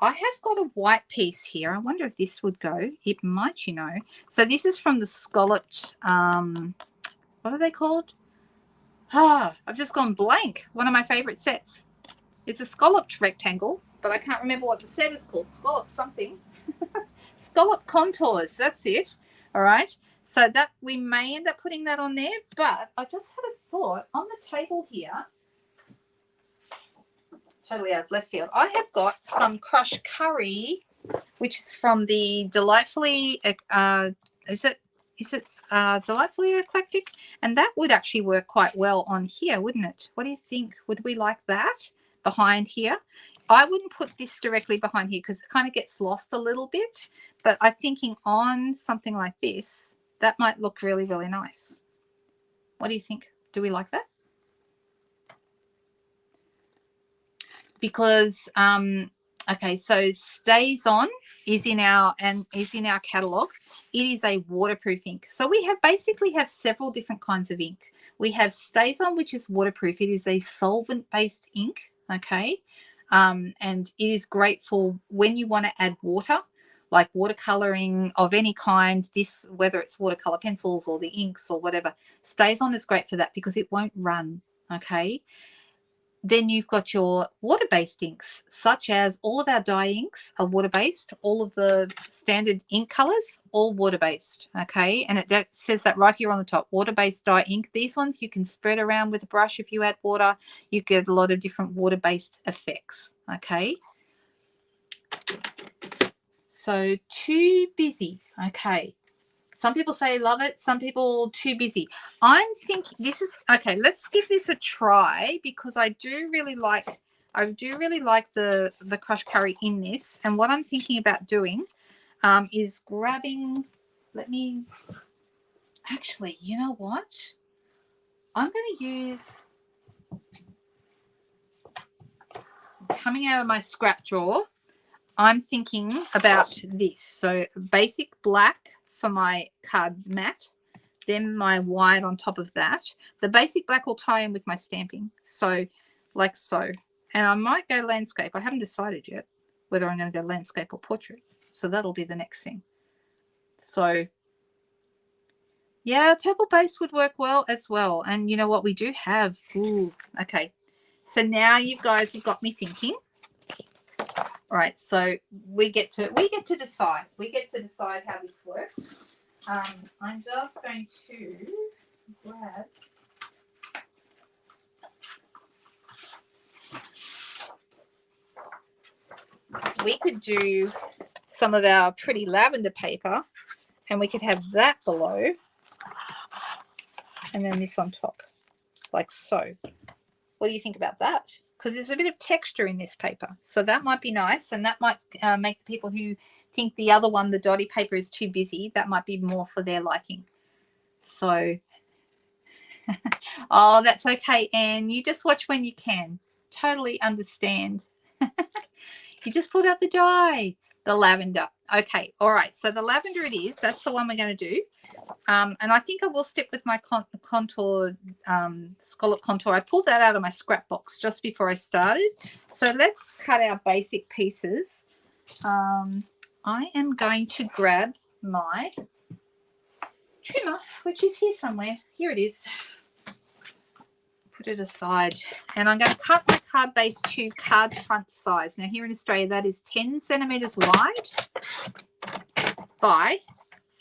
I have got a white piece here. I wonder if this would go. It might, you know. So this is from the scalloped, what are they called? I've just gone blank. One of my favorite sets. It's a scalloped rectangle, but I can't remember what the set is called. Scallop something. Scallop contours. That's it. All right. So that we may end up putting that on there, but I just had a thought on the table here. Totally out of left field. I have got some crushed curry, which is from the Delightfully, is it Delightfully Eclectic? And that would actually work quite well on here, wouldn't it? What do you think? Would we like that behind here? I wouldn't put this directly behind here because it kind of gets lost a little bit, but I'm thinking on something like this, that might look really, really nice. What do you think? Do we like that? Because okay, so StazOn is in our catalog. It is a waterproof ink. So we basically have several different kinds of ink. We have StazOn, which is waterproof. It is a solvent-based ink, okay, and it is great for when you want to add water, like watercoloring of any kind. This, whether it's watercolor pencils or the inks or whatever, StazOn is great for that because it won't run, okay. Then you've got your water-based inks, such as all of our dye inks are water-based. All of the standard ink colors, all water-based, okay? And that says that right here on the top, water-based dye ink. These ones you can spread around with a brush if you add water. You get a lot of different water-based effects, okay? So too busy, okay. Some people say love it. Some people too busy. I'm thinking this is okay. Let's give this a try because I do really like the crushed curry in this. And what I'm thinking about doing is grabbing. Let me actually. You know what? I'm going to use coming out of my scrap drawer. I'm thinking about this. So basic black for my card mat, then my white on top of that. The basic black will tie in with my stamping, so like so. And I might go landscape. I haven't decided yet whether I'm going to go landscape or portrait, so that'll be the next thing. So yeah, purple base would work well as well. And you know what, we do have, ooh, okay, so now you guys have got me thinking. All right, so we get to decide. We get to decide how this works. I'm just going to grab. We could do some of our pretty lavender paper, and we could have that below, and then this on top, like so. What do you think about that? Because there's a bit of texture in this paper, so that might be nice, and that might make the people who think the other one, the dotty paper, is too busy, that might be more for their liking. So oh, that's okay, Anne, you just watch when you can. Totally understand. You just pulled out the die. The lavender. Okay, all right, so the lavender it is. That's the one we're going to do. And I think I will stick with my contour, scallop contour. I pulled that out of my scrap box just before I started. So let's cut our basic pieces. I am going to grab my trimmer, which is here somewhere. Here it is. Put it aside. And I'm going to cut my card base to card front size. Now here in Australia, that is 10 centimetres wide by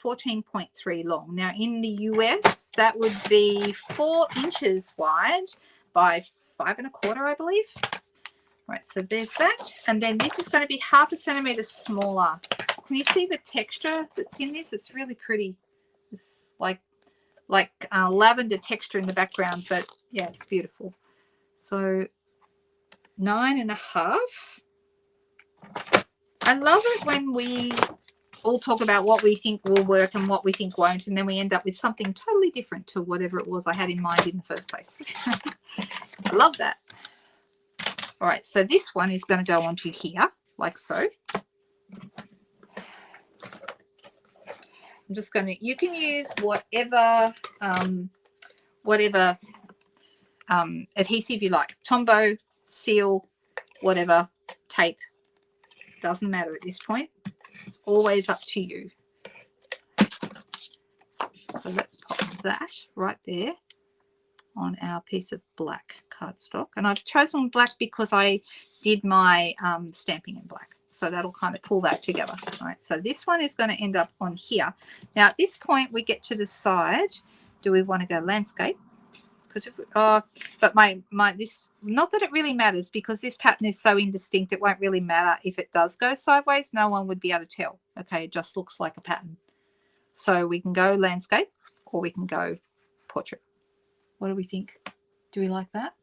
14.3 long. Now in the US, that would be 4 inches wide by 5 1/4, I believe. Right, so there's that. And then this is going to be 1/2 centimetre smaller. Can you see the texture that's in this? It's really pretty. It's like lavender texture in the background, but yeah, it's beautiful. So 9 1/2. I love it when we all talk about what we think will work and what we think won't, and then we end up with something totally different to whatever it was I had in mind in the first place. I love that. All right, so this one is going to go onto here, like so. I'm just going to, you can use whatever adhesive you like. Tombow, seal, whatever, tape. Doesn't matter at this point. It's always up to you. So let's pop that right there on our piece of black cardstock. And I've chosen black because I did my stamping in black. So that'll kind of pull that together. All right, so this one is going to end up on here. Now at this point we get to decide, do we want to go landscape? Because but this, not that it really matters, because this pattern is so indistinct, it won't really matter if it does go sideways. No one would be able to tell. Okay, it just looks like a pattern. So we can go landscape or we can go portrait. What do we think? Do we like that?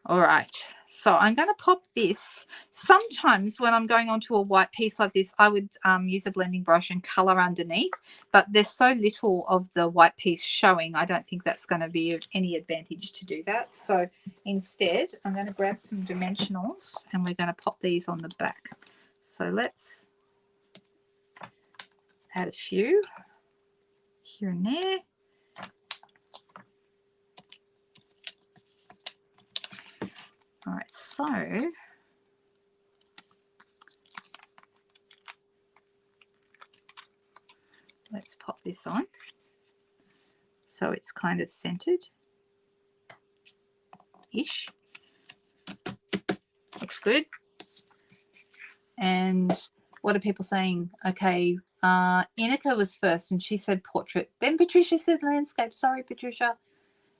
All right, so I'm going to pop this. Sometimes when I'm going onto a white piece like this, I would use a blending brush and color underneath, but there's so little of the white piece showing, I don't think that's going to be of any advantage to do that. So instead, I'm going to grab some dimensionals and we're going to pop these on the back. So let's add a few here and there. All right, so let's pop this on. so it's kind of centered-ish. Looks good. And what are people saying? Okay, Inika was first and she said portrait. Then Patricia said landscape. Sorry, Patricia.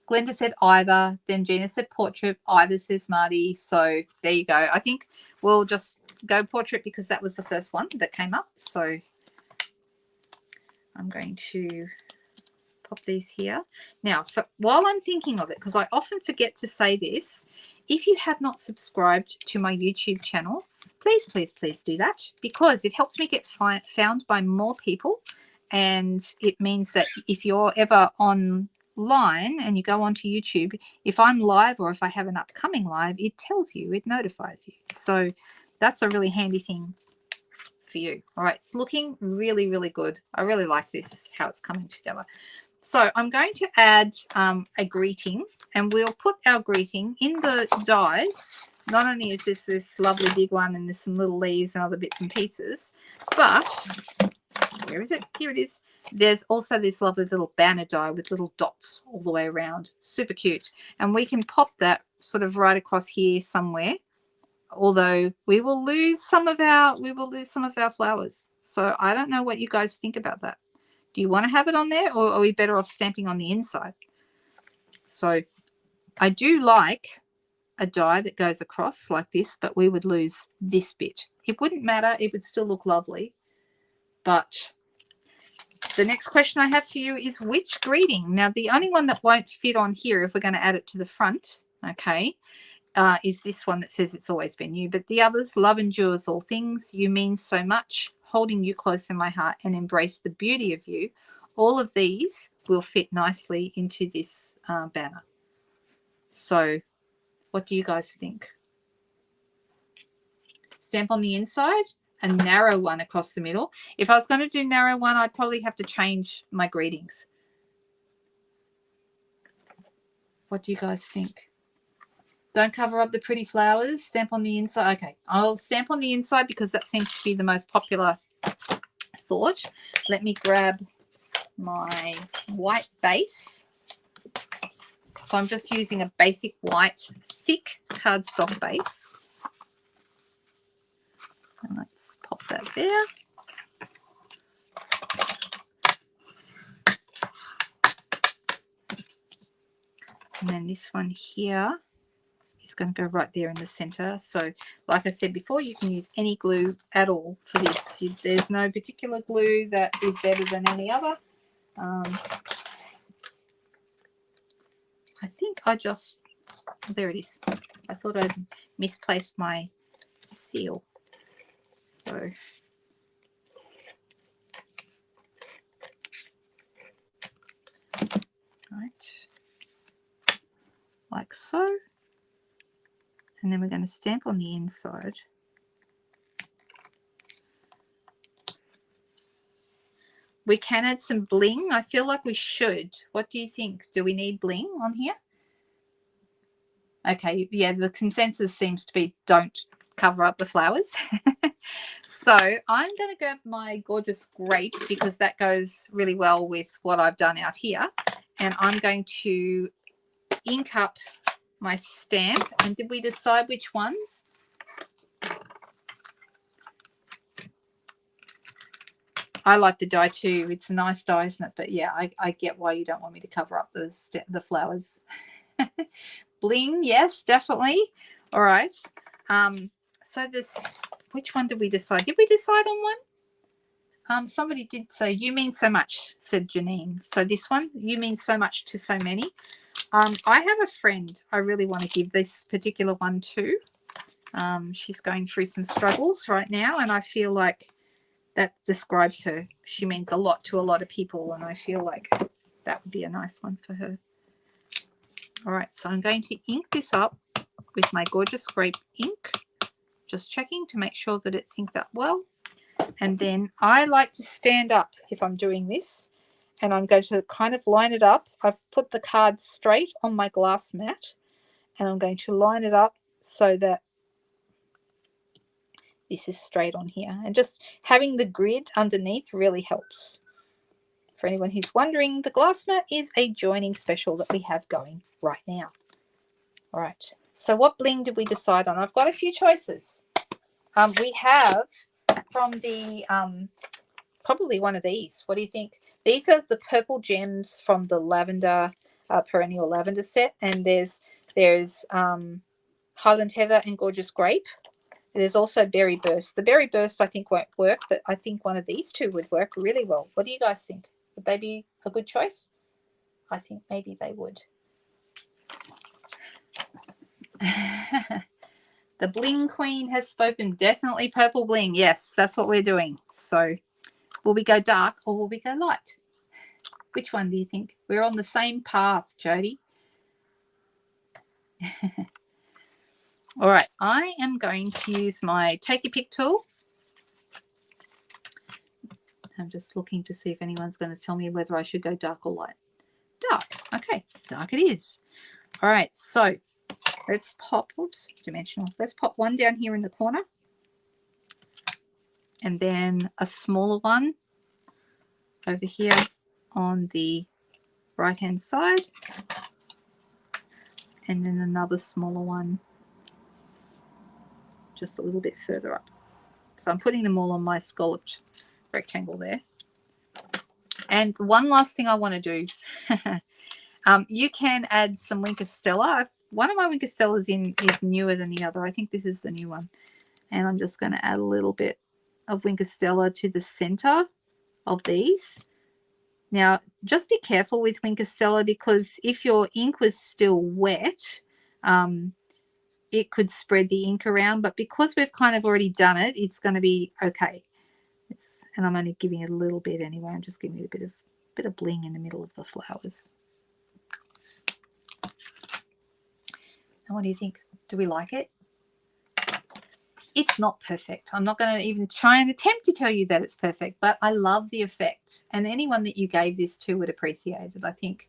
Glenda said either. Then Gina said portrait. Either says Marty. So there you go. I think we'll just go portrait because that was the first one that came up. So I'm going to pop these here. Now, while I'm thinking of it, because I often forget to say this, if you have not subscribed to my YouTube channel, please, please, please do that, because it helps me get found by more people. And it means that if you're ever online and you go onto YouTube, if I'm live or if I have an upcoming live, it tells you, it notifies you. So that's a really handy thing for you. All right, it's looking really, really good. I really like this, how it's coming together. So I'm going to add a greeting, and we'll put our greeting in the dies. Not only is this lovely big one and there's some little leaves and other bits and pieces, but where is it? Here it is. There's also this lovely little banner die with little dots all the way around. Super cute. And we can pop that sort of right across here somewhere. Although we will lose some of our flowers. So I don't know what you guys think about that. Do you want to have it on there, or are we better off stamping on the inside? So I do like a die that goes across like this, but we would lose this bit. It wouldn't matter. It would still look lovely. But the next question I have for you is which greeting? Now, the only one that won't fit on here, if we're going to add it to the front, okay, is this one that says it's always been you. But the others, love endures all things, you mean so much, holding you close in my heart, and embrace the beauty of you. All of these will fit nicely into this banner. So what do you guys think? Stamp on the inside, a narrow one across the middle. If I was going to do narrow one, I'd probably have to change my greetings. What do you guys think? Don't cover up the pretty flowers. Stamp on the inside. Okay, I'll stamp on the inside because that seems to be the most popular thought. Let me grab my white base. So I'm just using a basic white thick cardstock base. And let's pop that there. And then this one here is going to go right there in the center. So like I said before, you can use any glue at all for this. There's no particular glue that is better than any other. I think I just, there it is. I thought I'd misplaced my seal. So right, like so. And then we're going to stamp on the inside. We can add some bling. I feel like we should. What do you think? Do we need bling on here? Okay, yeah, the consensus seems to be don't cover up the flowers. So I'm going to grab my gorgeous grape because that goes really well with what I've done out here. And I'm going to ink up my stamp. And did we decide which ones? I like the die too. It's a nice die, isn't it? But yeah, I get why you don't want me to cover up the flowers. Bling, yes, definitely. All right. So this, which one did we decide? Did we decide on one? Somebody did say, you mean so much, said Janine. So this one, you mean so much to so many. I have a friend I really want to give this particular one to. She's going through some struggles right now, and I feel like that describes her. She means a lot to a lot of people, and I feel like that would be a nice one for her. All right, so I'm going to ink this up with my gorgeous grape ink. Just checking to make sure that it's inked up well. And then I like to stand up if I'm doing this, and I'm going to kind of line it up. I've put the card straight on my glass mat, and I'm going to line it up so that this is straight on here. And just having the grid underneath really helps. For anyone who's wondering, the glass mat is a joining special that we have going right now. All right, so what bling did we decide on? I've got a few choices. We have from the probably one of these. What do you think? These are the purple gems from the lavender perennial lavender set, and there's Highland Heather and Gorgeous Grape. There's also Berry Burst. The Berry Burst I think won't work, but I think one of these two would work really well. What do you guys think? Would they be a good choice? I think maybe they would. The Bling Queen has spoken. Definitely purple bling. Yes, that's what we're doing. So will we go dark or will we go light? Which one do you think? We're on the same path, Jody. All right, I am going to use my Take Your Pick tool. I'm just looking to see if anyone's going to tell me whether I should go dark or light. Dark. Okay, dark it is. All right, so let's pop, oops, dimensional. Let's pop one down here in the corner. And then a smaller one over here on the right-hand side. And then another smaller one just a little bit further up. So I'm putting them all on my scalloped rectangle there. And one last thing I want to do, you can add some Winker Stella. One of my Winker Stellas is newer than the other. I think this is the new one. And I'm just going to add a little bit of Winker Stella to the center of these. Now, just be careful with Winker Stella because if your ink was still wet, it could spread the ink around, but because we've kind of already done it, it's going to be okay. And I'm only giving it a little bit anyway. I'm just giving it a bit of bling in the middle of the flowers. And what do you think? Do we like it? It's not perfect. I'm not going to even try and attempt to tell you that it's perfect, but I love the effect. And anyone that you gave this to would appreciate it. I think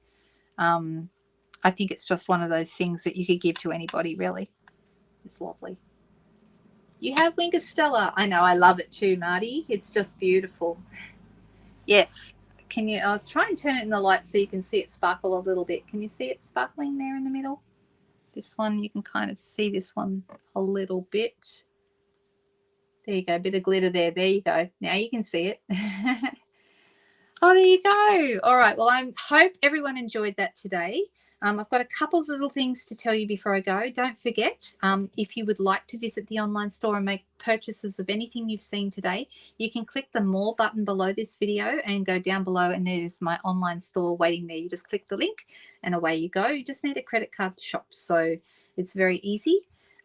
it's just one of those things that you could give to anybody, really. It's lovely. You have Winker Stella. I know, I love it too, Marty. It's just beautiful. Yes. Can you, I'll try and turn it in the light so you can see it sparkle a little bit. Can you see it sparkling there in the middle? This one, you can kind of see this one a little bit. There you go, a bit of glitter there. There you go. Now you can see it. Oh, there you go. All right. Well, I hope everyone enjoyed that today. I've got a couple of little things to tell you before I go. Don't forget, if you would like to visit the online store and make purchases of anything you've seen today, you can click the More button below this video and go down below, and there's my online store waiting there. You just click the link and away you go. You just need a credit card to shop, so it's very easy.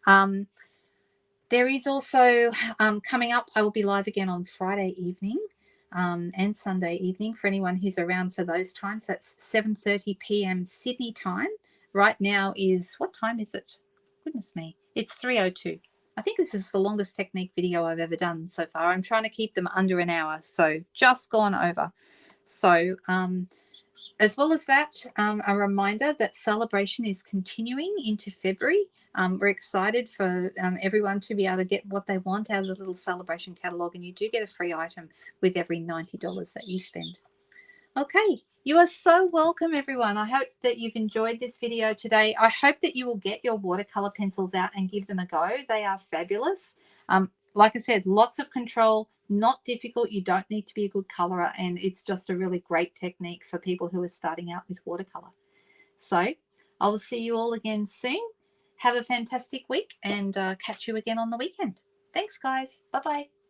There is also coming up, I will be live again on Friday evening and Sunday evening for anyone who's around for those times. That's 7:30 p.m. Sydney time. Right now is, what time is it? Goodness me. It's 3:02. I think this is the longest technique video I've ever done so far. I'm trying to keep them under an hour, so just gone over. So as well as that, a reminder that celebration is continuing into February. We're excited for everyone to be able to get what they want out of the little celebration catalogue, and you do get a free item with every $90 that you spend. Okay, you are so welcome, everyone. I hope that you've enjoyed this video today. I hope that you will get your watercolor pencils out and give them a go. They are fabulous. Like I said, lots of control, not difficult. You don't need to be a good colorer, and it's just a really great technique for people who are starting out with watercolor. So I will see you all again soon. Have a fantastic week, and catch you again on the weekend. Thanks, guys. Bye-bye.